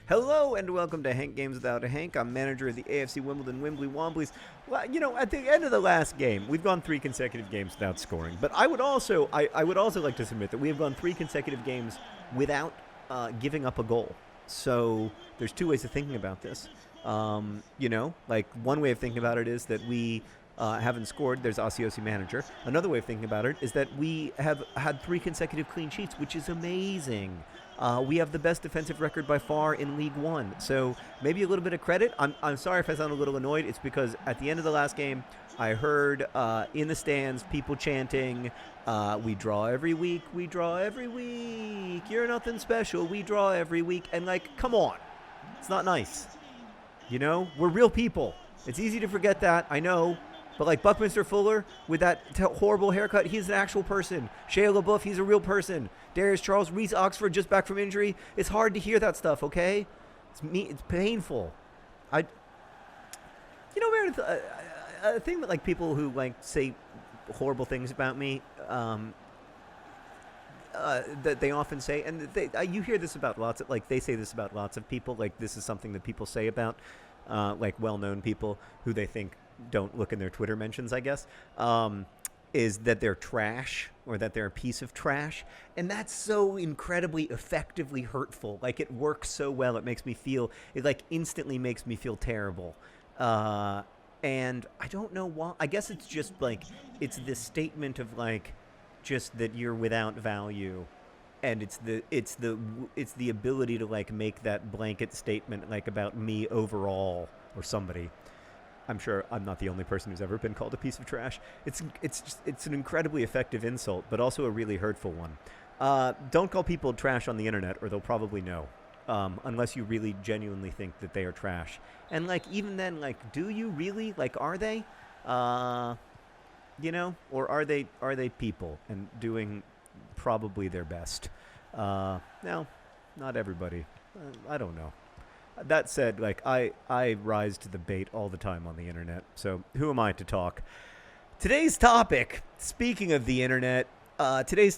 Hello and welcome to Hank Games Without a Hank. I'm manager of the AFC Wimbledon Wimbly Womblys. Well, at the end of the last game, we've gone 3 consecutive games without scoring. But I would also like to submit that we have gone 3 consecutive games without giving up a goal. So there's 2 ways of thinking about this. One way of thinking about it is that we haven't scored. There's Osiosi manager. Another way of thinking about it is that we have had 3 consecutive clean sheets, which is amazing. We have the best defensive record by far in League One. So maybe a little bit of credit. I'm sorry if I sound a little annoyed. It's because at the end of the last game, I heard in the stands people chanting, we draw every week, we draw every week. You're nothing special. We draw every week. And come on. It's not nice. We're real people. It's easy to forget that. I know. But Buckminster Fuller with that horrible haircut, he's an actual person. Shea LaBeouf, he's a real person. Darius Charles, Reese Oxford just back from injury. It's hard to hear that stuff, okay? It's painful. Meredith, a thing that people who say horrible things about me, that they often say, and you hear this about lots of they say this about lots of people. This is something that people say about well-known people who they think don't look in their Twitter mentions, I guess, is that they're trash or that they're a piece of trash. And that's so incredibly effectively hurtful. It works so well. It makes me feel, it instantly makes me feel terrible. And I don't know why. I guess it's just it's this statement of just that you're without value. And it's the ability to make that blanket statement about me overall or somebody. I'm sure I'm not the only person who's ever been called a piece of trash. It's an incredibly effective insult, but also a really hurtful one. Don't call people trash on the internet, or they'll probably know, unless you really genuinely think that they are trash. And even then, do you really? Are they? Or are they people and doing probably their best? No, not everybody. I don't know. That said, I rise to the bait all the time on the internet, so who am I to talk? Today's topic, speaking of the internet, comes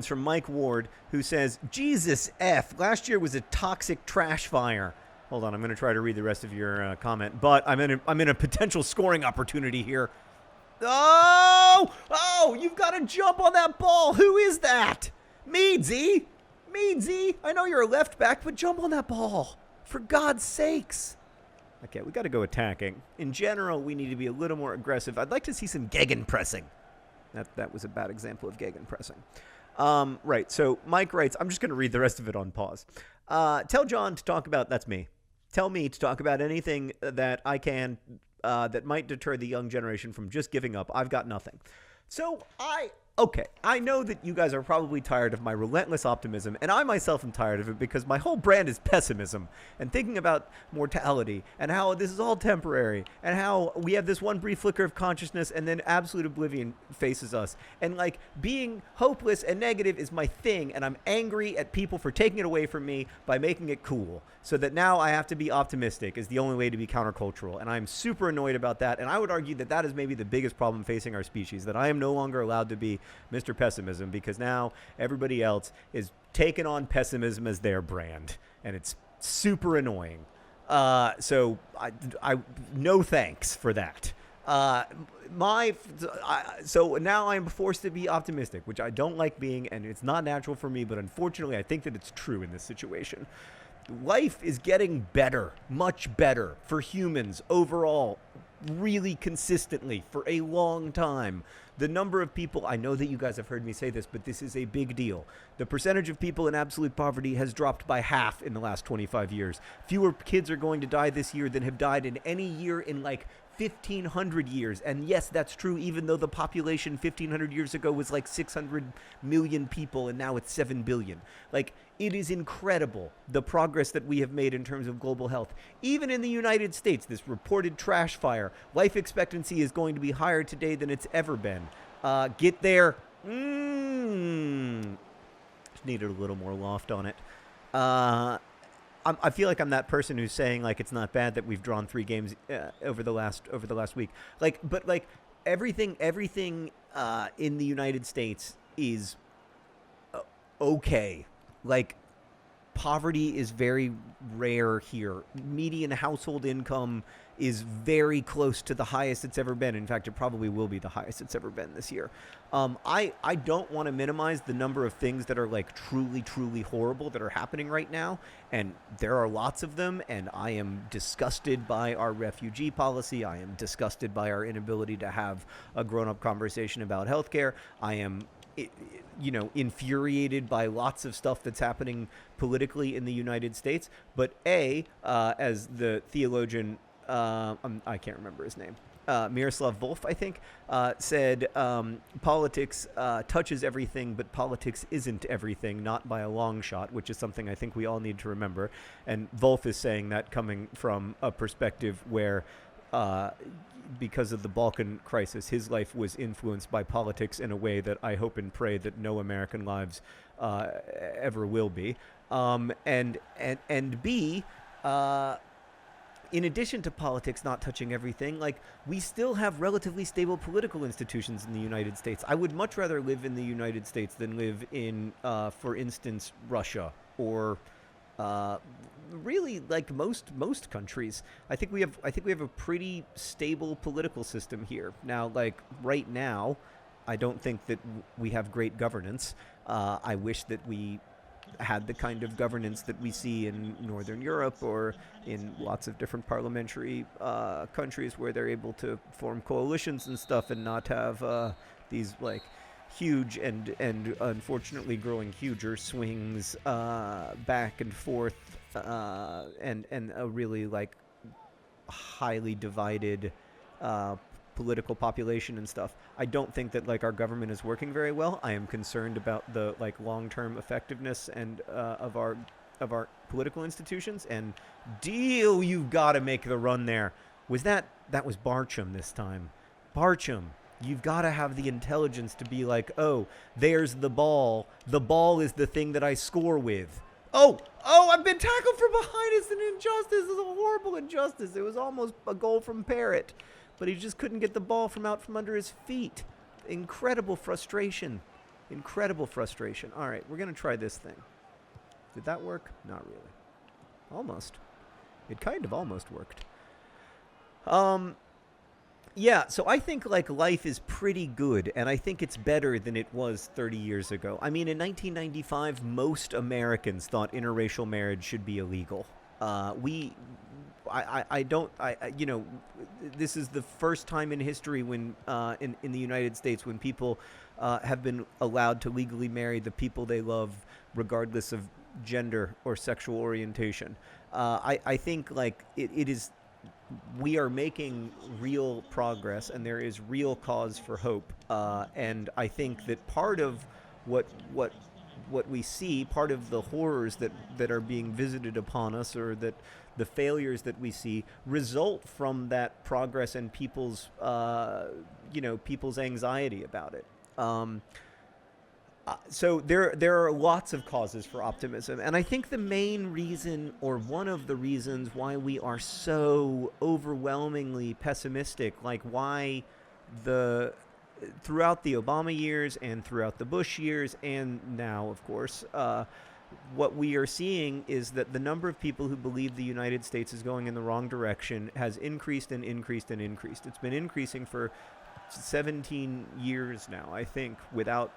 from Mike Ward, who says, Jesus F, last year was a toxic trash fire. Hold on, I'm going to try to read the rest of your comment, but I'm in a potential scoring opportunity here. Oh, you've got to jump on that ball. Who is that? Meadsy. I know you're a left back, but jump on that ball. For God's sakes. Okay, we got to go attacking. In general, we need to be a little more aggressive. I'd like to see some gegenpressing. That was a bad example of gegenpressing. Right, so Mike writes, I'm just going to read the rest of it on pause. Tell John to talk about, that's me. Tell me to talk about anything that I can that might deter the young generation from just giving up. I've got nothing. So I know that you guys are probably tired of my relentless optimism, and I myself am tired of it because my whole brand is pessimism and thinking about mortality and how this is all temporary and how we have this one brief flicker of consciousness and then absolute oblivion faces us. And being hopeless and negative is my thing, and I'm angry at people for taking it away from me by making it cool. So that now I have to be optimistic is the only way to be countercultural, and I'm super annoyed about that. And I would argue that that is maybe the biggest problem facing our species, that I am no longer allowed to be Mr. Pessimism because now everybody else is taking on pessimism as their brand, and it's super annoying. So I no thanks for that. So now I'm forced to be optimistic, which I don't like being, and it's not natural for me, but unfortunately I think that it's true in this situation. Life is getting better, much better for humans overall, really consistently for a long time. The number of people, I know that you guys have heard me say this, but this is a big deal. The percentage of people in absolute poverty has dropped by half in the last 25 years. Fewer kids are going to die this year than have died in any year in 1,500 years. And yes, that's true, even though the population 1,500 years ago was 600 million people, and now it's 7 billion. It is incredible, the progress that we have made in terms of global health. Even in the United States, this reported trash fire, life expectancy is going to be higher today than it's ever been. Get there. Just needed a little more loft on it. I feel like I'm that person who's saying it's not bad that we've drawn 3 games over the last week. But everything in the United States is okay. poverty is very rare here. Median household income is very close to the highest it's ever been. In fact, it probably will be the highest it's ever been this year. I don't want to minimize the number of things that are like truly, truly horrible that are happening right now. And there are lots of them. And I am disgusted by our refugee policy. I am disgusted by our inability to have a grown up conversation about healthcare. I am infuriated by lots of stuff that's happening politically in the United States. But as the theologian, I can't remember his name, Miroslav Volf, I think, said, politics touches everything, but politics isn't everything, not by a long shot, which is something I think we all need to remember. And Volf is saying that coming from a perspective where because of the Balkan crisis, his life was influenced by politics in a way that I hope and pray that no American lives ever will be. And B, in addition to politics not touching everything, like, we still have relatively stable political institutions in the United States. I would much rather live in the United States than live in, for instance, Russia or really like most countries. I think we have a pretty stable political system here. Now, like right now, I don't think that we have great governance. I wish that we had the kind of governance that we see in Northern Europe or in lots of different parliamentary countries where they're able to form coalitions and stuff and not have these like huge and unfortunately growing huger swings back and forth and a really like highly divided political population and stuff. I don't think that like our government is working very well. I am concerned about the like long-term effectiveness and of our political institutions. And deal, you've got to make the run there. That was Barcham this time. Barcham. You've got to have the intelligence to be like, oh, there's the ball. The ball is the thing that I score with. Oh, I've been tackled from behind. It's an injustice. It's a horrible injustice. It was almost a goal from Parrott, but he just couldn't get the ball from under his feet. Incredible frustration. Incredible frustration. All right, we're going to try this thing. Did that work? Not really. Almost. It kind of almost worked. Yeah, so I think like life is pretty good, and I think it's better than it was 30 years ago. I mean, in 1995, most Americans thought interracial marriage should be illegal. This is the first time in history when in the United States when people have been allowed to legally marry the people they love, regardless of gender or sexual orientation. I think like it is. We are making real progress, and there is real cause for hope. And I think that part of what we see, part of the horrors that are being visited upon us, or that the failures that we see, result from that progress and people's anxiety about it. So there are lots of causes for optimism, and I think the main reason, or one of the reasons, why we are so overwhelmingly pessimistic, like why throughout the Obama years and throughout the Bush years and now, of course, what we are seeing is that the number of people who believe the United States is going in the wrong direction has increased and increased and increased. It's been increasing for 17 years now, I think, without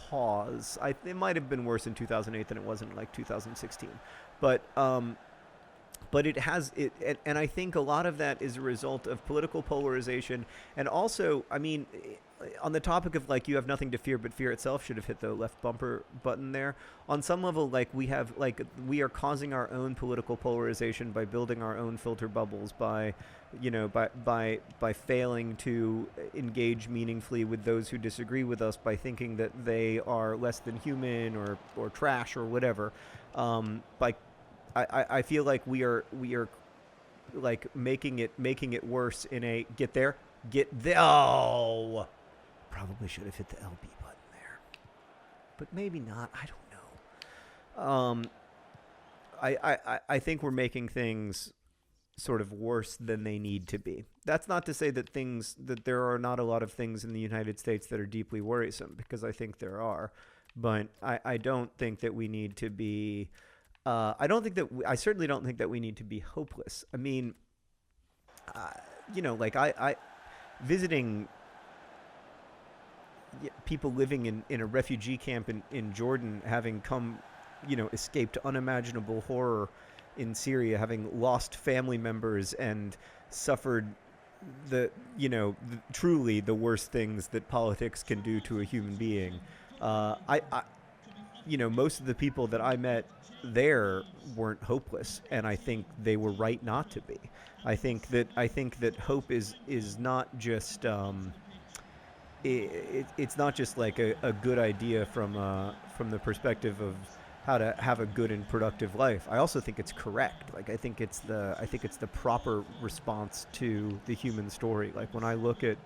pause. It might have been worse in 2008 than it was in like 2016, but it has it, and I think a lot of that is a result of political polarization, and also, I mean, on the topic of like you have nothing to fear but fear itself, should have hit the left bumper button there. On some level, like we are causing our own political polarization by building our own filter bubbles, by failing to engage meaningfully with those who disagree with us, by thinking that they are less than human or trash or whatever. I feel like we are like making it worse in a get there. Oh, probably should have hit the LB button there, but maybe not. I don't know. I think we're making things sort of worse than they need to be. That's not to say that there are not a lot of things in the United States that are deeply worrisome, because I think there are, but I don't think that we need to be I don't think that I certainly don't think that we need to be hopeless. I mean, uh, like I visiting people living in a refugee camp in Jordan, having come, escaped unimaginable horror in Syria, having lost family members and suffered truly the worst things that politics can do to a human being. I most of the people that I met there weren't hopeless, and I think they were right not to be. I think that hope is not just it's not just like a good idea from the perspective of how to have a good and productive life. I also think it's correct. Like I think it's the proper response to the human story. Like when I look at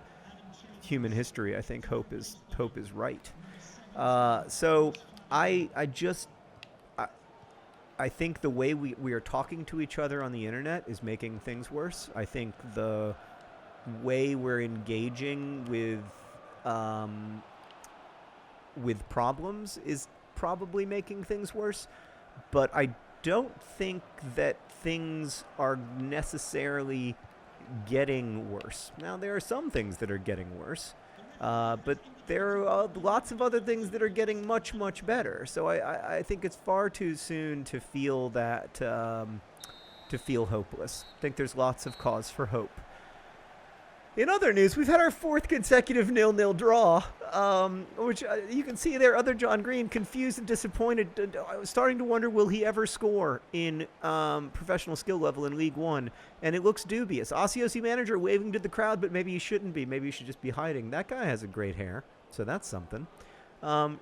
human history, I think hope is right. So I just I, I think the way we are talking to each other on the internet is making things worse. I think the way we're engaging um, with problems is probably making things worse. But I don't think that things are necessarily getting worse. Now, there are some things that are getting worse, but there are lots of other things that are getting much, much better. So I think it's far too soon to feel that, to feel hopeless. I think there's lots of cause for hope. In other news, we've had our fourth consecutive 0-0 draw, which you can see there. Other John Green, confused and disappointed. I was starting to wonder, will he ever score in professional skill level in League One? And it looks dubious. Osiosi manager waving to the crowd, but maybe he shouldn't be. Maybe he should just be hiding. That guy has a great hair, so that's something.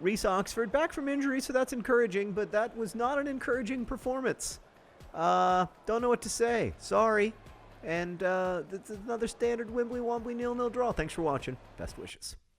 Reese Oxford back from injury, so that's encouraging, but that was not an encouraging performance. Don't know what to say. Sorry. And that's another standard Wimbly Wombly 0-0 draw. Thanks for watching. Best wishes.